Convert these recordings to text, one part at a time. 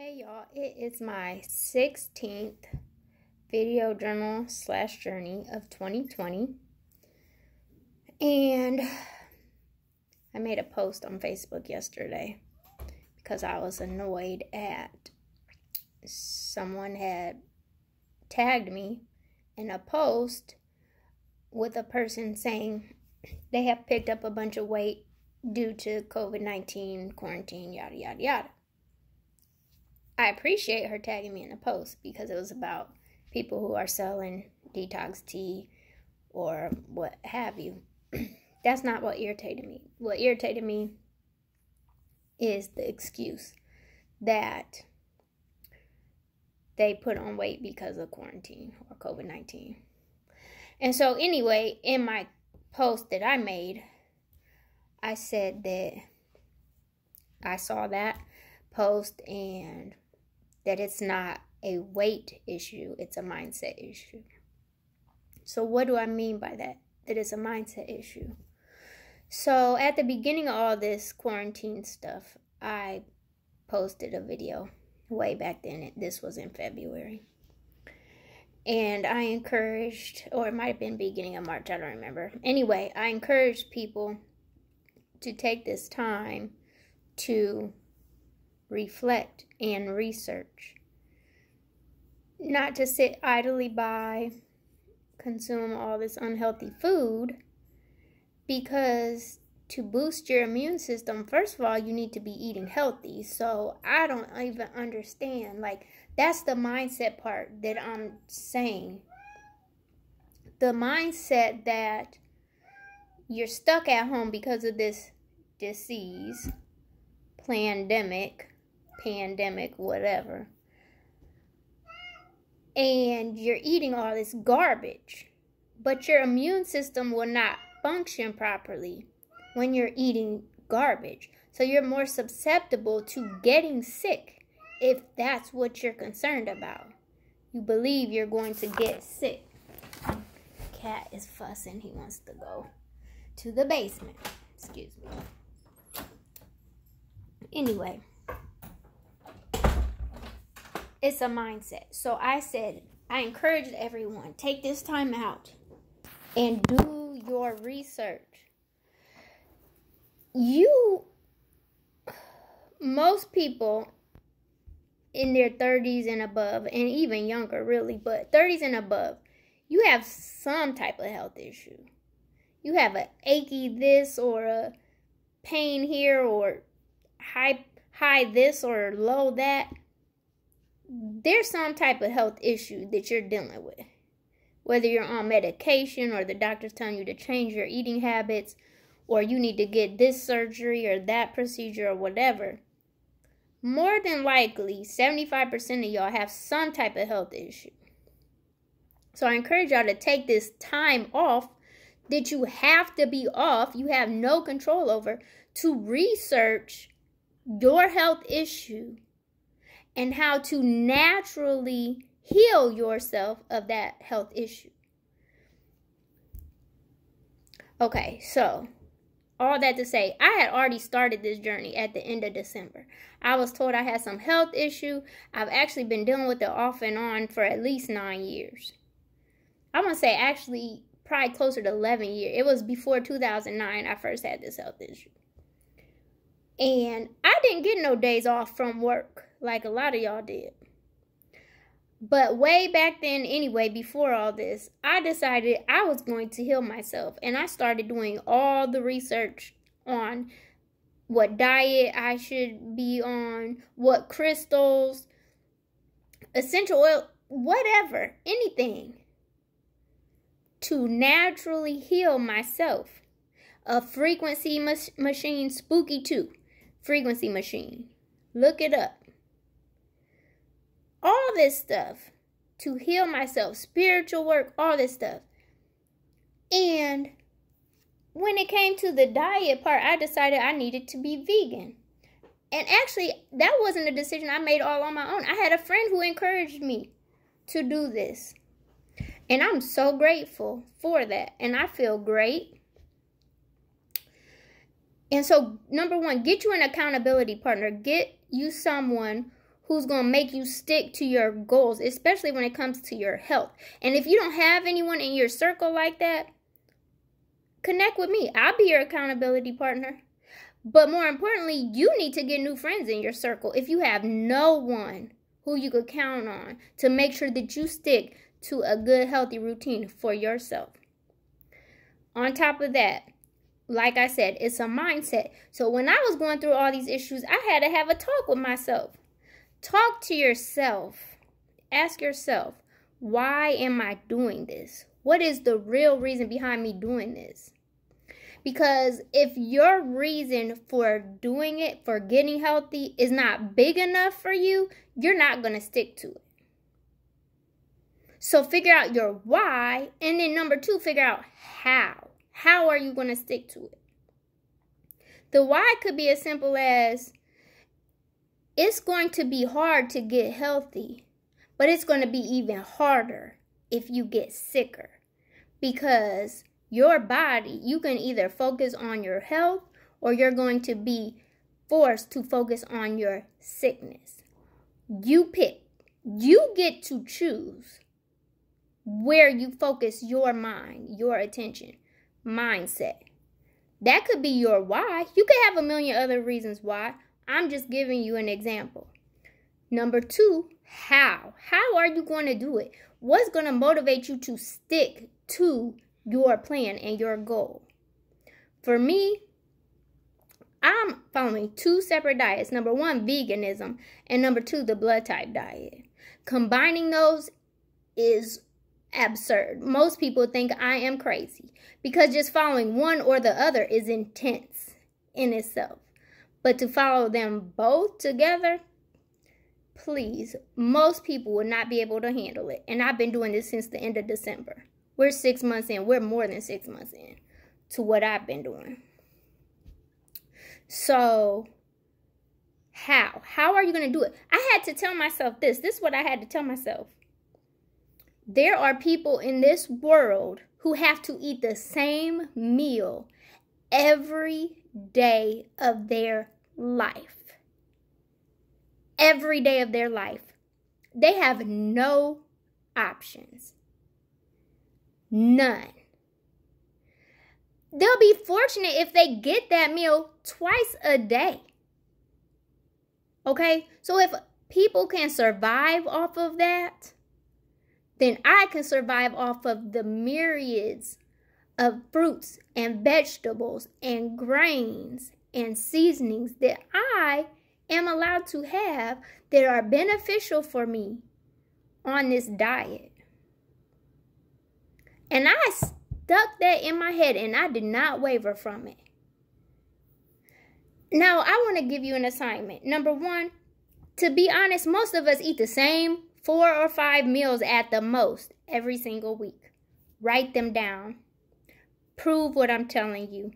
Hey y'all, it is my 16th video journal / journey of 2020, and I made a post on Facebook yesterday because I was annoyed at someone had tagged me in a post with a person saying they have picked up a bunch of weight due to COVID-19, quarantine, yada yada yada. I appreciate her tagging me in the post because it was about people who are selling detox tea or what have you. That's not what irritated me. What irritated me is the excuse that they put on weight because of quarantine or COVID-19. And so anyway, in my post that I made, I said that I saw that post and that it's not a weight issue, it's a mindset issue. So what do I mean by that? That it's a mindset issue. So at the beginning of all this quarantine stuff, I posted a video way back then. This was in February. And I encouraged, or it might have been beginning of March, I don't remember. Anyway, I encouraged people to take this time to reflect and research. Not to sit idly by, consume all this unhealthy food, because to boost your immune system, first of all, you need to be eating healthy. So I don't even understand. Like, that's the mindset part that I'm saying. The mindset that you're stuck at home because of this disease, pandemic, whatever, and you're eating all this garbage, but your immune system will not function properly when you're eating garbage. So you're more susceptible to getting sick if that's what you're concerned about. You believe you're going to get sick. Cat is fussing. He wants to go to the basement. Excuse me. Anyway, it's a mindset. So I said, I encouraged everyone, take this time out and do your research. Most people in their 30s and above, and even younger really, but 30s and above, you have some type of health issue. You have an achy this or a pain here or high this or low that. There's some type of health issue that you're dealing with. Whether you're on medication or the doctor's telling you to change your eating habits or you need to get this surgery or that procedure or whatever. More than likely, 75% of y'all have some type of health issue. So I encourage y'all to take this time off that you have to be off, you have no control over, to research your health issue and how to naturally heal yourself of that health issue. Okay, so all that to say, I had already started this journey at the end of December. I was told I had some health issue. I've actually been dealing with it off and on for at least 9 years. I want to say actually probably closer to 11 years. It was before 2009 I first had this health issue. And I didn't get no days off from work like a lot of y'all did. But way back then anyway, before all this, I decided I was going to heal myself. And I started doing all the research on what diet I should be on, what crystals, essential oil, whatever, anything, to naturally heal myself. A frequency machine, Spooky 2, frequency machine. Look it up. All this stuff to heal myself, spiritual work, all this stuff. And when it came to the diet part, I decided I needed to be vegan. And actually, that wasn't a decision I made all on my own. I had a friend who encouraged me to do this. And I'm so grateful for that. And I feel great. And so, number one, get you an accountability partner. Get you someone who's going to make you stick to your goals, especially when it comes to your health. And if you don't have anyone in your circle like that, connect with me. I'll be your accountability partner. But more importantly, you need to get new friends in your circle if you have no one who you could count on to make sure that you stick to a good, healthy routine for yourself. On top of that, like I said, it's a mindset. So when I was going through all these issues, I had to have a talk with myself. Talk to yourself. Ask yourself, why am I doing this? What is the real reason behind me doing this? Because if your reason for doing it, for getting healthy, is not big enough for you, you're not going to stick to it. So figure out your why, and then number 2, figure out how. How are you going to stick to it? The why could be as simple as, it's going to be hard to get healthy, but it's going to be even harder if you get sicker. Because your body, you can either focus on your health or you're going to be forced to focus on your sickness. You pick. You get to choose where you focus your mind, your attention, mindset. That could be your why. You could have a million other reasons why. I'm just giving you an example. Number 2, how? How are you going to do it? What's going to motivate you to stick to your plan and your goal? For me, I'm following 2 separate diets. Number 1, veganism, and number 2, the blood type diet. Combining those is absurd. Most people think I am crazy because just following one or the other is intense in itself. But to follow them both together, please, most people would not be able to handle it. And I've been doing this since the end of December. We're 6 months in. We're more than 6 months in to what I've been doing. So, how? How are you going to do it? I had to tell myself this. This is what I had to tell myself. There are people in this world who have to eat the same meal every day of their life. Every day of their life. They have no options. None. They'll be fortunate if they get that meal twice a day. Okay? So if people can survive off of that, then I can survive off of the myriads of fruits and vegetables and grains and seasonings that I am allowed to have that are beneficial for me on this diet. And I stuck that in my head and I did not waver from it. Now, I want to give you an assignment. Number 1, to be honest, most of us eat the same 4 or 5 meals at the most every single week. Write them down. Prove what I'm telling you.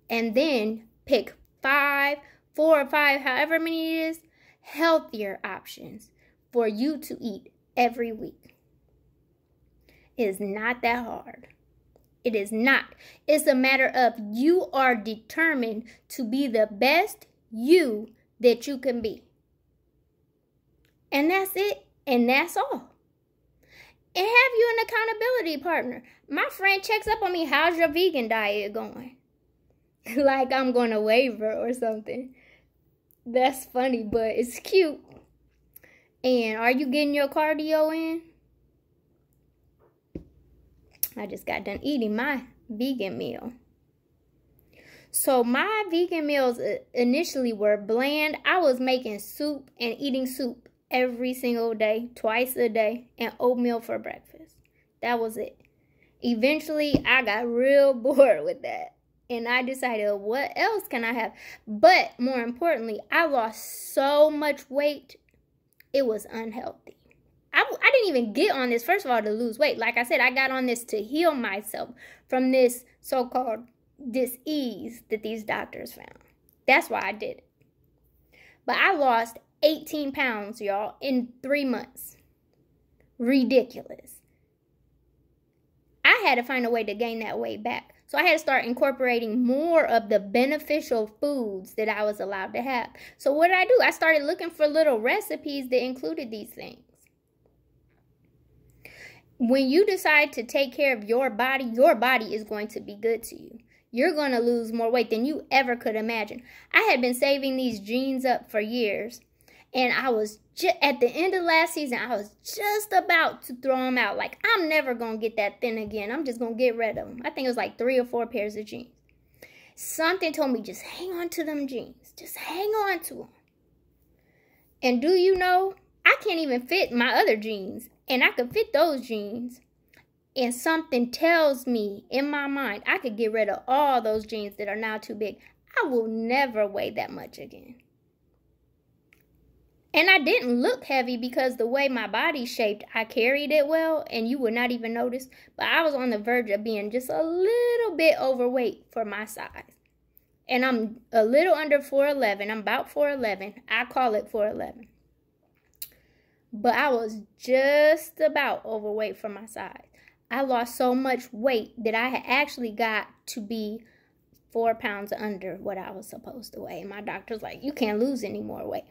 And then pick 4 or 5, however many it is, healthier options for you to eat every week. It is not that hard. It is not. It's a matter of you are determined to be the best you that you can be. And that's it. And that's all. And have you an accountability partner. My friend checks up on me. How's your vegan diet going? Like I'm going to waver or something. That's funny, but it's cute. And are you getting your cardio in? I just got done eating my vegan meal. So my vegan meals initially were bland. I was making soup and eating soup every single day, twice a day, and oatmeal for breakfast. That was it. Eventually, I got real bored with that. And I decided, what else can I have? But more importantly, I lost so much weight, it was unhealthy. I didn't even get on this, first of all, to lose weight. Like I said, I got on this to heal myself from this so-called disease that these doctors found. That's why I did it. But I lost 18 pounds, y'all, in 3 months. Ridiculous. I had to find a way to gain that weight back. So I had to start incorporating more of the beneficial foods that I was allowed to have. So what did I do? I started looking for little recipes that included these things. When you decide to take care of your body is going to be good to you. You're going to lose more weight than you ever could imagine. I had been saving these jeans up for years, and I was at the end of last season, I was just about to throw them out. Like, I'm never going to get that thin again. I'm just going to get rid of them. I think it was like 3 or 4 pairs of jeans. Something told me, just hang on to them jeans. Just hang on to them. And do you know, I can't even fit my other jeans. And I could fit those jeans. And something tells me in my mind, I could get rid of all those jeans that are now too big. I will never weigh that much again. And I didn't look heavy because the way my body's shaped, I carried it well, and you would not even notice. But I was on the verge of being just a little bit overweight for my size. And I'm a little under 4'11". I'm about 4'11". I call it 4'11". But I was just about overweight for my size. I lost so much weight that I had actually got to be 4 pounds under what I was supposed to weigh. And my doctor's like, you can't lose any more weight.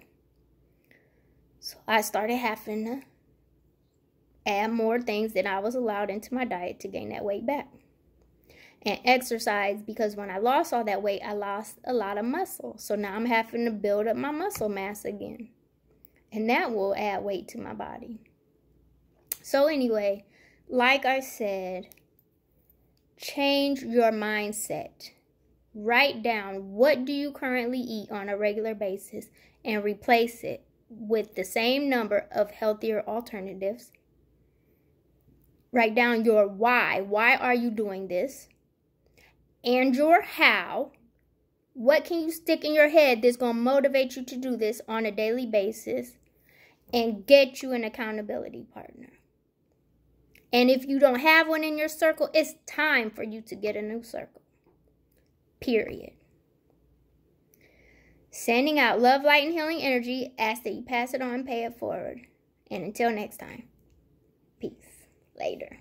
So I started having to add more things that I was allowed into my diet to gain that weight back. And exercise, because when I lost all that weight, I lost a lot of muscle. So now I'm having to build up my muscle mass again. And that will add weight to my body. So anyway, like I said, change your mindset. Write down, what do you currently eat on a regular basis, and replace it with the same number of healthier alternatives. Write down your why. Why are you doing this? And your how. What can you stick in your head that's going to motivate you to do this on a daily basis? And get you an accountability partner. And if you don't have one in your circle, it's time for you to get a new circle. Period. Sending out love, light, and healing energy. Ask that you pass it on, pay it forward. And until next time, peace. Later.